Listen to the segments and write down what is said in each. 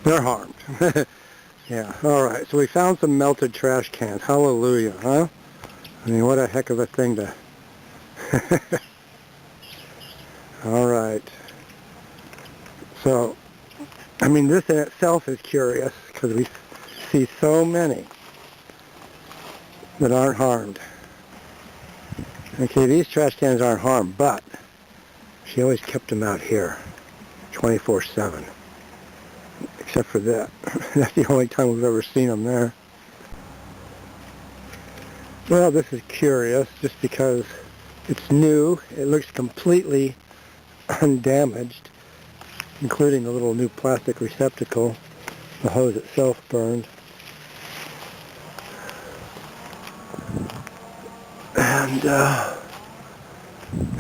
They're harmed. Yeah, alright, so we found some melted trash cans. Hallelujah, huh? I mean, what a heck of a thing to... Alright. So, I mean, this in itself is curious, because we see so many that aren't harmed. Okay, these trash cans aren't harmed, but she always kept them out here, 24/7. Except for that. That's the only time we've ever seen them there. Well, this is curious just because it's new. It looks completely undamaged, including the little new plastic receptacle. The hose itself burned. And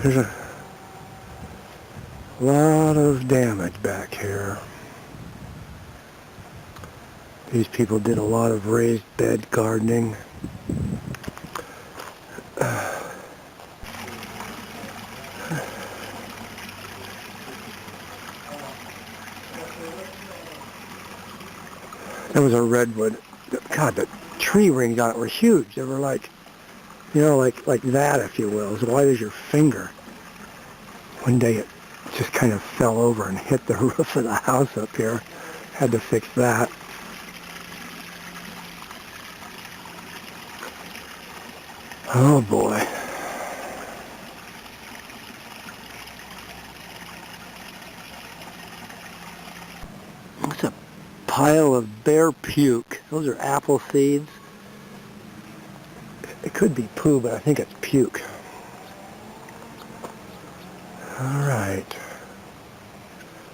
there's a lot of damage back here. These people did a lot of raised bed gardening. There was a redwood. God, the tree rings on it were huge. They were like, you know, like that, if you will, as wide as your finger. One day it just kind of fell over and hit the roof of the house up here. Had to fix that. Oh boy. What's a pile of bear puke? Those are apple seeds. It could be poo, but I think it's puke. Alright.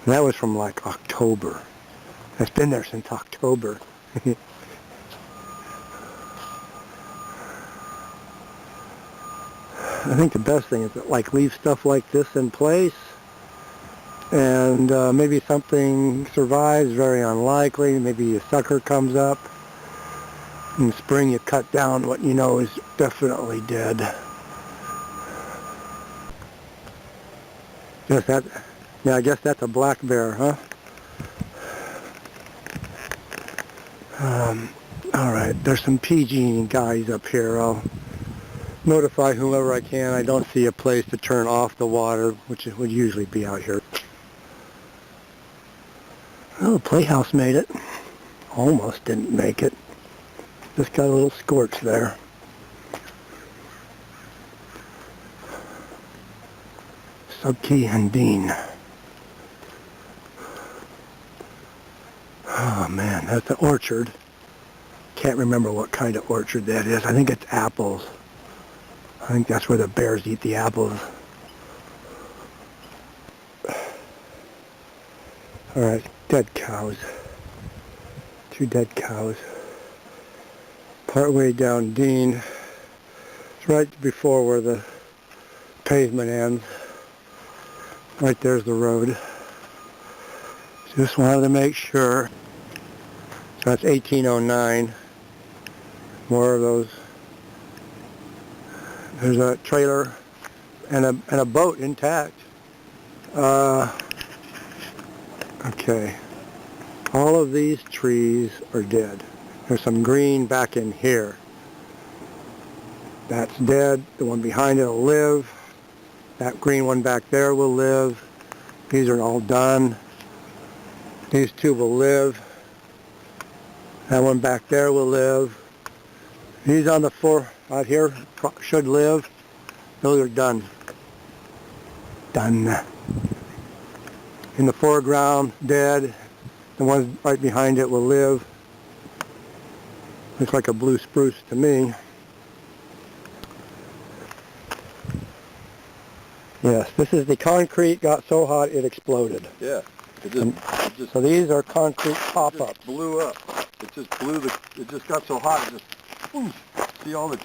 That was from like October. It's been there since October. I think the best thing is to leave stuff like this in place, and maybe something survives, very unlikely. Maybe a sucker comes up. In the spring you cut down what you know is definitely dead. Yeah, I guess that's a black bear, huh? Alright, there's some PG guys up here. I'll notify whoever I can. I don't see a place to turn off the water, which would usually be out here. Well, the Playhouse made it. Almost didn't make it. Just got a little scorch there. Subkey and Dean. Oh man, that's an orchard. Can't remember what kind of orchard that is. I think it's apples. I think that's where the bears eat the apples. Alright, dead cows. 2 dead cows. Partway down Dean. It's right before where the pavement ends. Right there's the road. Just wanted to make sure. So that's 1809. More of those. There's a trailer and a boat intact. Okay. All of these trees are dead. There's some green back in here. That's dead. The one behind it will live. That green one back there will live. These are all done. These 2 will live. That one back there will live. These on the floor out here should live. Those are done. Done. In the foreground, dead. The ones right behind it will live. Looks like a blue spruce to me. Yes, this is the concrete got so hot it exploded. Yeah. So these are concrete pop-ups. It just blew up. It just got so hot, it just, boom. See all the...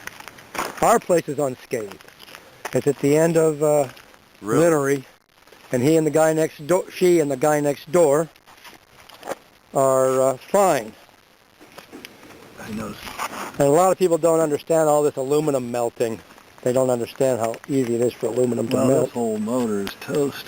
Our place is unscathed. It's at the end of Littery, and she and the guy next door are fine. I know. And a lot of people don't understand all this aluminum melting. They don't understand how easy it is for aluminum to melt. This whole motor is toast.